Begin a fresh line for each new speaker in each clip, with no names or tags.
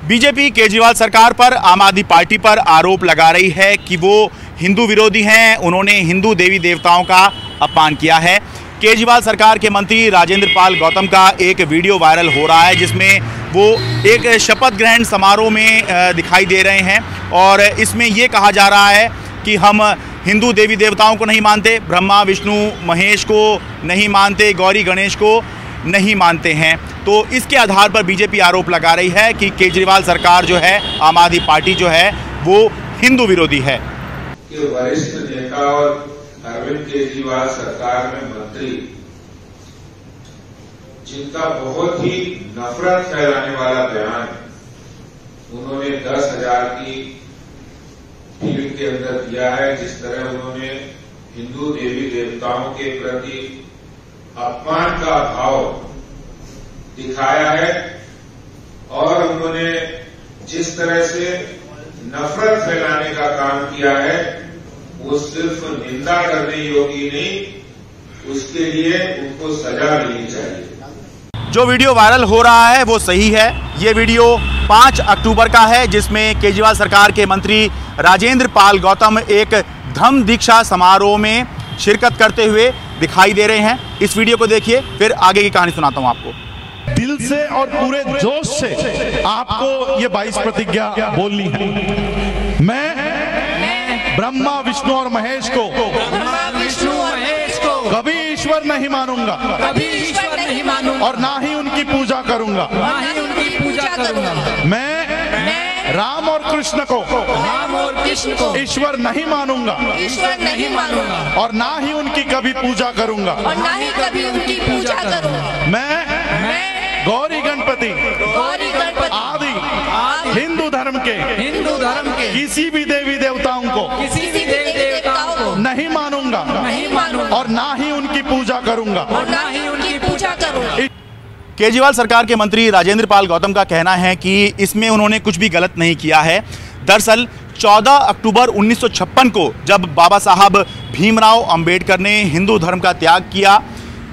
BJP Kejriwal सरकार पर, आम आदमी पार्टी पर आरोप लगा रही है कि वो हिंदू विरोधी हैं। उन्होंने हिंदू देवी देवताओं का अपमान किया है। केजरीवाल सरकार के मंत्री राजेंद्र पाल गौतम का एक वीडियो वायरल हो रहा है जिसमें वो एक शपथ ग्रहण समारोह में दिखाई दे रहे हैं और इसमें ये कहा जा रहा है कि हम हिंदू देवी देवताओं को नहीं मानते, ब्रह्मा विष्णु महेश को नहीं मानते, गौरी गणेश को नहीं मानते हैं। तो इसके आधार पर बीजेपी आरोप लगा रही है कि केजरीवाल सरकार जो है, आम आदमी पार्टी जो है, वो हिंदू विरोधी है।
कि वरिष्ठ नेता और अरविंद केजरीवाल सरकार में मंत्री, जिनका बहुत ही नफरत फैलाने वाला बयान उन्होंने 10,000 की भीड़ के अंदर दिया है, जिस तरह उन्होंने हिंदू देवी देवताओं के प्रति अपमान का भाव दिखाया है और उन्होंने जिस तरह से नफरत फैलाने का काम किया है, वो सिर्फ निंदा करने योग्य नहीं, उसके लिए उनको सजा मिलनी चाहिए।
जो वीडियो वायरल हो रहा है वो सही है। ये वीडियो 5 अक्टूबर का है जिसमें केजरीवाल सरकार के मंत्री राजेंद्र पाल गौतम एक धम्म दीक्षा समारोह में शिरकत करते हुए दिखाई दे रहे हैं। इस वीडियो को देखिए, फिर आगे की कहानी सुनाता हूं आपको।
दिल से और पूरे जोश से आपको ये 22 प्रतिज्ञा बोलनी है। मैं ब्रह्मा विष्णु और महेश को कभी ईश्वर नहीं मानूंगा, और ना ही उनकी पूजा करूंगा। मैं राम और कृष्ण को ईश्वर नहीं मानूंगा, और ना ही उनकी कभी पूजा करूंगा। मैं गौरी गणपति आदि हिंदू धर्म के किसी भी देवी देवताओं को नहीं मानूंगा, और ना ही उनकी पूजा करूंगा।
केजरीवाल सरकार के मंत्री राजेंद्र पाल गौतम का कहना है कि इसमें उन्होंने कुछ भी गलत नहीं किया है। दरअसल 14 अक्टूबर 1956 को जब बाबा साहब भीमराव अंबेडकर ने हिंदू धर्म का त्याग किया,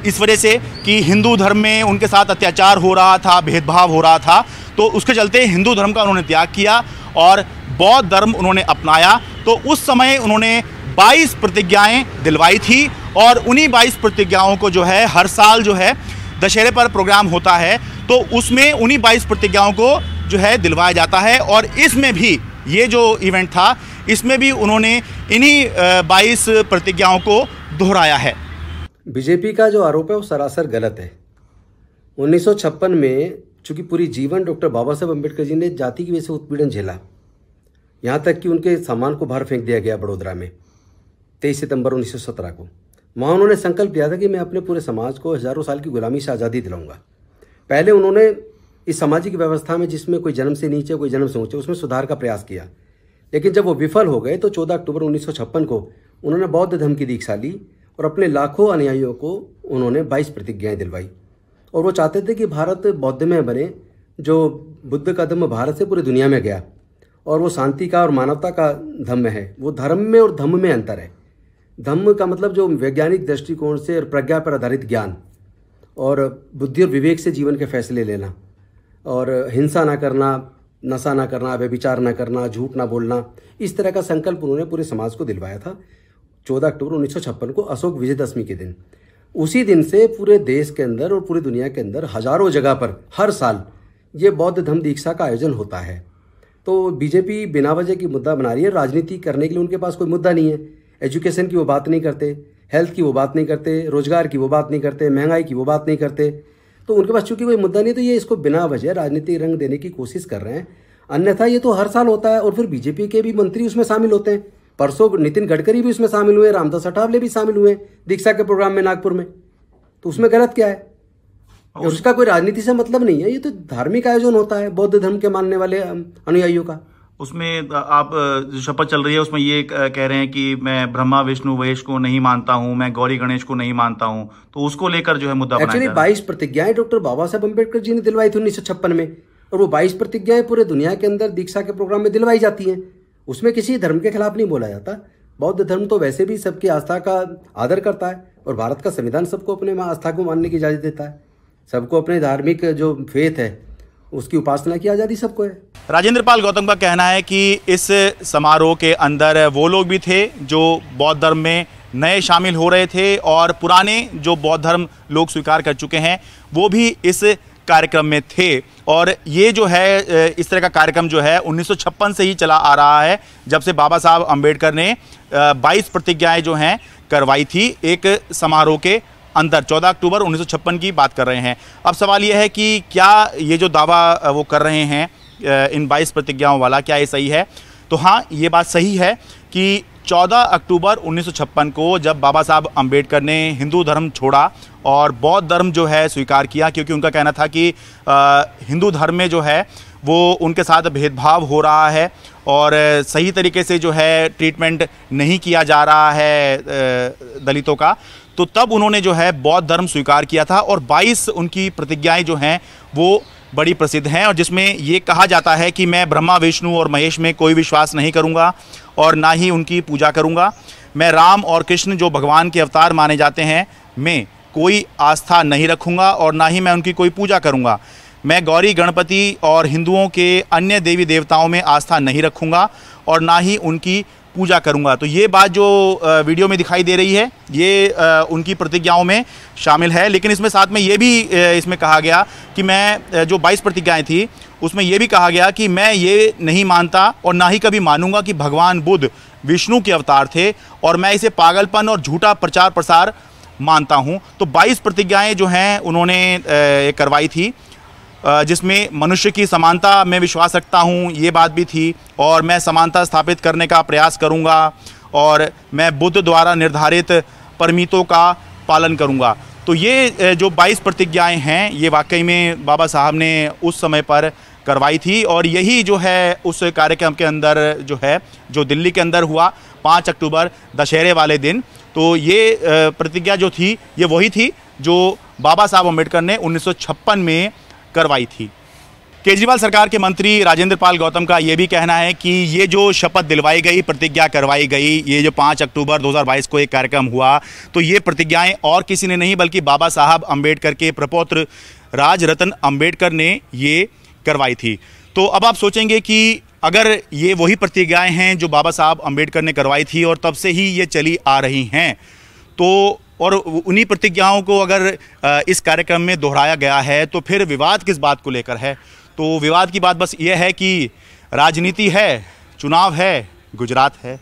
इस वजह से कि हिंदू धर्म में उनके साथ अत्याचार हो रहा था, भेदभाव हो रहा था, तो उसके चलते हिंदू धर्म का उन्होंने त्याग किया और बौद्ध धर्म उन्होंने अपनाया। तो उस समय उन्होंने 22 प्रतिज्ञाएं दिलवाई थी और उन्हीं 22 प्रतिज्ञाओं को जो है हर साल जो है दशहरे पर प्रोग्राम होता है, तो उसमें उन्हीं 22 प्रतिज्ञाओं को जो है दिलवाया जाता है। और इसमें भी ये जो इवेंट था, इसमें भी उन्होंने इन्हीं 22 प्रतिज्ञाओं को दोहराया है।
बीजेपी का जो आरोप है वो सरासर गलत है। 1956 में चूंकि पूरी जीवन डॉक्टर बाबा साहब अम्बेडकर जी ने जाति की वजह से उत्पीड़न झेला, यहाँ तक कि उनके सामान को बाहर फेंक दिया गया बड़ोदरा में 23 सितंबर 1917 को। वहाँ उन्होंने संकल्प लिया था कि मैं अपने पूरे समाज को हजारों साल की गुलामी से आज़ादी दिलाऊंगा। पहले उन्होंने इस सामाजिक व्यवस्था में जिसमें कोई जन्म से नीचे कोई जन्म से ऊंचे, उसमें सुधार का प्रयास किया, लेकिन जब वो विफल हो गए तो 14 अक्टूबर 1956 को उन्होंने बौद्ध धर्म की दीक्षा ली और अपने लाखों अनुयायियों को उन्होंने 22 प्रतिज्ञाएं दिलवाई। और वो चाहते थे कि भारत बौद्धमय बने, जो बुद्ध का धम्म भारत से पूरी दुनिया में गया, और वो शांति का और मानवता का धम्म है। वो धर्म में और धम्म में अंतर है। धम्म का मतलब जो वैज्ञानिक दृष्टिकोण से और प्रज्ञा पर आधारित ज्ञान और बुद्धि और विवेक से जीवन के फैसले लेना, और हिंसा ना करना, नशा ना करना, व्यभिचार ना करना, झूठ ना बोलना, इस तरह का संकल्प उन्होंने पूरे समाज को दिलवाया था 14 अक्टूबर 1956 को, अशोक विजयदशमी के दिन। उसी दिन से पूरे देश के अंदर और पूरी दुनिया के अंदर हजारों जगह पर हर साल ये बौद्ध धम्म दीक्षा का आयोजन होता है। तो बीजेपी बिना वजह की मुद्दा बना रही है। राजनीति करने के लिए उनके पास कोई मुद्दा नहीं है। एजुकेशन की वो बात नहीं करते, हेल्थ की वो बात नहीं करते, रोजगार की वो बात नहीं करते, महंगाई की वो बात नहीं करते। तो उनके पास चूंकि कोई मुद्दा नहीं, तो ये इसको बिना वजह राजनीतिक रंग देने की कोशिश कर रहे हैं। अन्यथा ये तो हर साल होता है और फिर बीजेपी के भी मंत्री उसमें शामिल होते हैं। परसों नितिन गडकरी भी उसमें शामिल हुए, रामदास अठावले भी शामिल हुए दीक्षा के प्रोग्राम में नागपुर में। तो उसमें गलत क्या है? उसका कोई राजनीति से मतलब नहीं है। ये तो धार्मिक आयोजन होता है बौद्ध धर्म के मानने वाले अनुयायियों का।
उसमें आप जो शपथ चल रही है उसमें ये कह रहे हैं कि मैं ब्रह्मा विष्णु महेश को नहीं मानता हूं, मैं गौरी गणेश को नहीं मानता हूं, तो उसको लेकर जो है मुद्दा बनाया जा रहा है।
एक्चुअली 22 प्रतिज्ञाएं डॉक्टर बाबा साहब अम्बेडकर जी ने दिलवाई थी 1956 में, और वो 22 प्रतिज्ञाएं पूरे दुनिया के अंदर दीक्षा के प्रोग्राम में दिलवाई जाती हैं। उसमें किसी धर्म के खिलाफ नहीं बोला जाता। बौद्ध धर्म तो वैसे भी सबकी आस्था का आदर करता है, और भारत का संविधान सबको अपने आस्था को मानने की इजाजत देता है। सबको अपने धार्मिक जो फेथ है उसकी उपासना की आज़ादी सबको है।
राजेंद्र पाल गौतम का कहना है कि इस समारोह के अंदर वो लोग भी थे जो बौद्ध धर्म में नए शामिल हो रहे थे और पुराने जो बौद्ध धर्म लोग स्वीकार कर चुके हैं वो भी इस कार्यक्रम में थे। और ये जो है इस तरह का कार्यक्रम जो है 1956 से ही चला आ रहा है, जब से बाबा साहब अम्बेडकर ने 22 प्रतिज्ञाएं जो हैं करवाई थी एक समारोह के अंदर। 14 अक्टूबर 1956 की बात कर रहे हैं। अब सवाल यह है कि क्या ये जो दावा वो कर रहे हैं इन 22 प्रतिज्ञाओं वाला, क्या ये सही है? तो हाँ, ये बात सही है कि 14 अक्टूबर 1956 को जब बाबा साहब अम्बेडकर ने हिंदू धर्म छोड़ा और बौद्ध धर्म जो है स्वीकार किया, क्योंकि उनका कहना था कि हिंदू धर्म में जो है वो उनके साथ भेदभाव हो रहा है और सही तरीके से जो है ट्रीटमेंट नहीं किया जा रहा है दलितों का, तो तब उन्होंने जो है बौद्ध धर्म स्वीकार किया था। और 22 उनकी प्रतिज्ञाएं जो हैं वो बड़ी प्रसिद्ध हैं और जिसमें ये कहा जाता है कि मैं ब्रह्मा विष्णु और महेश में कोई विश्वास नहीं करूंगा और ना ही उनकी पूजा करूंगा। मैं राम और कृष्ण जो भगवान के अवतार माने जाते हैं में कोई आस्था नहीं रखूंगा और ना ही मैं उनकी कोई पूजा करूंगा। मैं गौरी गणपति और हिंदुओं के अन्य देवी देवताओं में आस्था नहीं रखूंगा और ना ही उनकी पूजा करूंगा। तो ये बात जो वीडियो में दिखाई दे रही है ये उनकी प्रतिज्ञाओं में शामिल है। लेकिन इसमें साथ में ये भी इसमें कहा गया कि मैं जो 22 प्रतिज्ञाएं थी उसमें ये भी कहा गया कि मैं ये नहीं मानता और ना ही कभी मानूंगा कि भगवान बुद्ध विष्णु के अवतार थे और मैं इसे पागलपन और झूठा प्रचार प्रसार मानता हूँ। तो 22 प्रतिज्ञाएं जो हैं उन्होंने करवाई थी, जिसमें मनुष्य की समानता में विश्वास रखता हूँ, ये बात भी थी, और मैं समानता स्थापित करने का प्रयास करूँगा और मैं बुद्ध द्वारा निर्धारित परमितों का पालन करूँगा। तो ये जो 22 प्रतिज्ञाएं हैं ये वाकई में बाबा साहब ने उस समय पर करवाई थी और यही जो है उस कार्यक्रम के अंदर जो है जो दिल्ली के अंदर हुआ 5 अक्टूबर दशहरे वाले दिन। तो ये प्रतिज्ञा जो थी ये वही थी जो बाबा साहब अम्बेडकर ने 1956 में करवाई थी। केजरीवाल सरकार के मंत्री राजेंद्र पाल गौतम का ये भी कहना है कि ये जो शपथ दिलवाई गई, प्रतिज्ञा करवाई गई, ये जो 5 अक्टूबर 2022 को एक कार्यक्रम हुआ, तो ये प्रतिज्ञाएं और किसी ने नहीं बल्कि बाबा साहब अम्बेडकर के प्रपौत्र राजरतन अम्बेडकर ने ये करवाई थी। तो अब आप सोचेंगे कि अगर ये वही प्रतिज्ञाएं हैं जो बाबा साहब अम्बेडकर ने करवाई थी और तब से ही ये चली आ रही हैं, तो और उन्हीं प्रतिज्ञाओं को अगर इस कार्यक्रम में दोहराया गया है तो फिर विवाद किस बात को लेकर है? तो विवाद की बात बस ये है कि राजनीति है, चुनाव है, गुजरात है।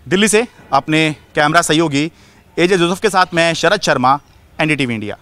दिल्ली से अपने कैमरा सहयोगी एजे जोसेफ के साथ मैं शरद शर्मा, एनडीटीवी इंडिया।